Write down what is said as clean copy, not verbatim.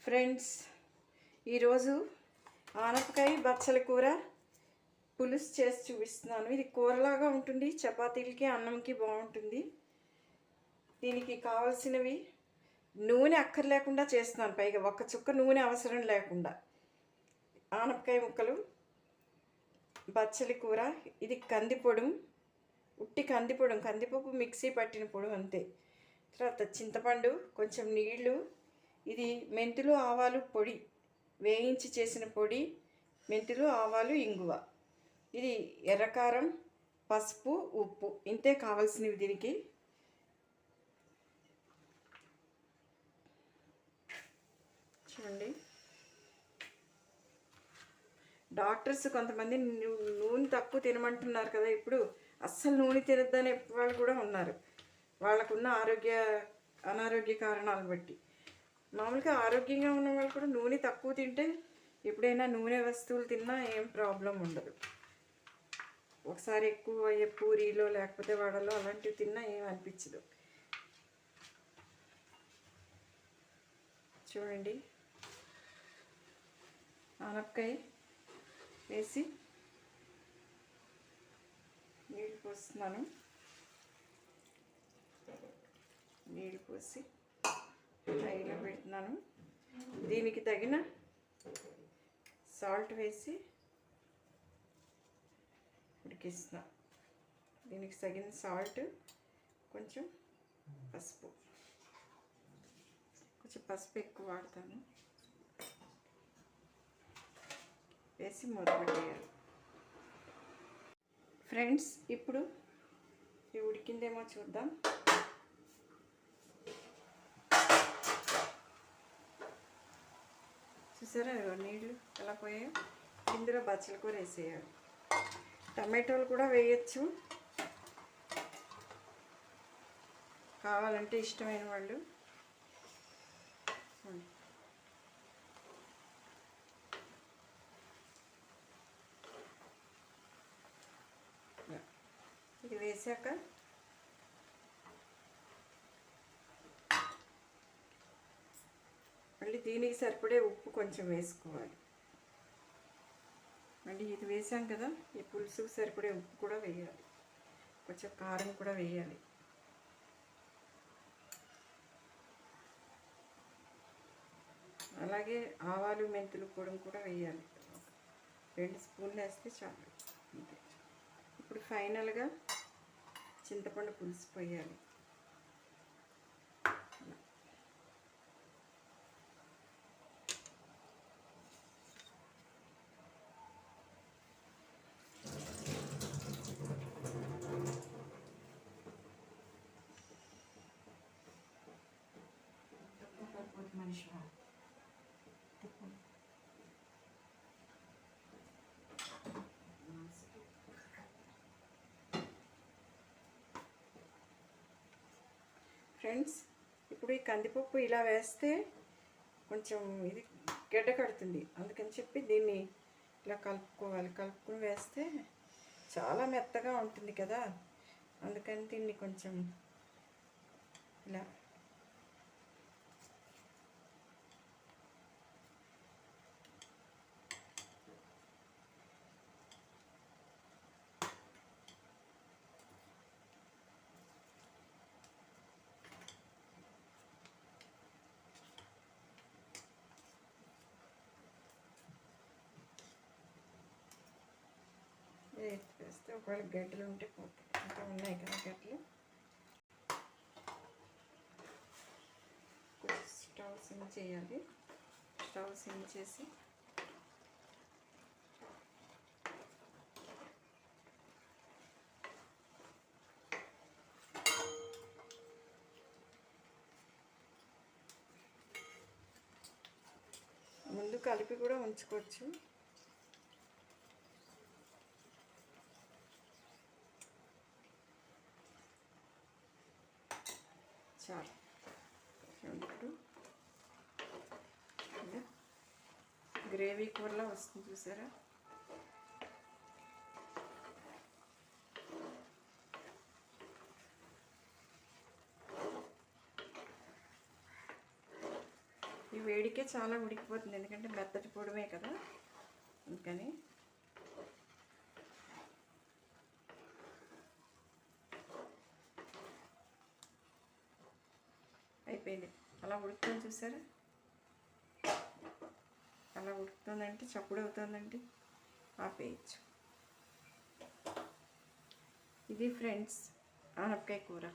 Friends, ఈరోజు ఆనపకాయ బచ్చల కూర పులుసు చేసి చూపిస్తున్నాను. ఇది కూరలాగా ఉంటుంది, చపాతీలకి అన్నంకి బాగుంటుంది. దీనికి కావాల్సినవి నూనె అక్కర్లేకుండా చేస్తున్నాను. పైగా ఒక్క చుక్క నూనె అవసరం లేకుండా ఆనపకాయ ముక్కలు, బచ్చలి కూర, ఇది కందిపొడి, ఉట్టి కందిపొడి, కందిపప్పు మిక్సీ పట్టిన పొడి అంతే. తర్వాత చింతపండు, కొంచెం నీళ్ళు, ఇది మెంతులు ఆవాలు పొడి వేయించి చేసిన పొడి, మెంతులు ఆవాలు ఇంగువ, ఇది ఎర్రకారం, పసుపు, ఉప్పు, ఇంతే కావాల్సినవి దీనికి. చూడండి, డాక్టర్స్ కొంతమంది నూనె తక్కువ తినమంటున్నారు కదా, ఇప్పుడు అస్సలు నూనె తినద్దనే వాళ్ళు కూడా ఉన్నారు, వాళ్ళకున్న అనారోగ్య కారణాలను బట్టి. మామూలుగా ఆరోగ్యంగా ఉన్న వాళ్ళు కూడా నూనె తక్కువ తింటే ఎప్పుడైనా నూనె వస్తువులు తిన్నా ఏం ప్రాబ్లం ఉండదు. ఒకసారి ఎక్కువ అయ్యే పూరీలో లేకపోతే వడలో అలాంటివి తిన్నా ఏం అనిపించదు. చూడండి, ఆనపకాయ వేసి నీళ్ళు పోస్తున్నాను. నీళ్ళు పోసి హైలో పెడుతున్నాను. దీనికి తగిన సాల్ట్ వేసి ఉడికిస్తున్నా. దీనికి తగిన సాల్ట్, కొంచెం పసుపు, ఎక్కువ వాడతాను, వేసి మూత పెట్టేయాలి. ఫ్రెండ్స్, ఇప్పుడు ఇది ఉడికిందేమో చూద్దాం. చూసారా, నీళ్ళు ఎలా పోయాయో. ఇందులో బచ్చల కూర వేసేయాలి. టమాటోలు కూడా వేయచ్చు, కావాలంటే ఇష్టమైన వాళ్ళు. ఇది వేసాక మళ్ళీ దీనికి సరిపడే ఉప్పు కొంచెం వేసుకోవాలి. మళ్ళీ ఇది వేసాం కదా, ఈ పులుసుకు సరిపడే ఉప్పు కూడా వేయాలి, కొంచెం కారం కూడా వేయాలి. అలాగే ఆవాలు మెంతులు పొడి కూడా వేయాలి, 2 స్పూన్లు వేస్తే చాలు. ఇప్పుడు ఫైనల్గా చింతపండు పులుసు పోయాలి. ఫ్రెండ్స్, ఇప్పుడు ఈ కందిపప్పు ఇలా వేస్తే కొంచెం ఇది గడ్డ కడుతుంది, అందుకని చెప్పి దీన్ని ఇలా కలుపుకోవాలి. కలుపుకొని వేస్తే చాలా మెత్తగా ఉంటుంది కదా, అందుకని దీన్ని కొంచెం ఇలా వేస్తే ఒకవేళ గడ్డలు ఉంటే పోతాయి. ఇంకా ఉన్నాయి కదా గడ్డలు. స్టవ్ సిమ్ చేయాలి. స్టవ్ సిమ్ చేసి ముందు కలిపి కూడా ఉంచుకోవచ్చు. చాలు. ఇప్పుడు గ్రేవీ కూరలా వస్తుంది, చూసారా. వేడికే చాలా ఉడికిపోతుంది, ఎందుకంటే మెత్తటి పొడమే కదా అందుకని. అయిపోయింది. అలా ఉడుకుతుంది చూసారా, అలా ఉడుకుతుందంటే చప్పుడు అవుతుందండి, ఆపేయచ్చు. ఇది ఫ్రెండ్స్ ఆనపకాయ కూర.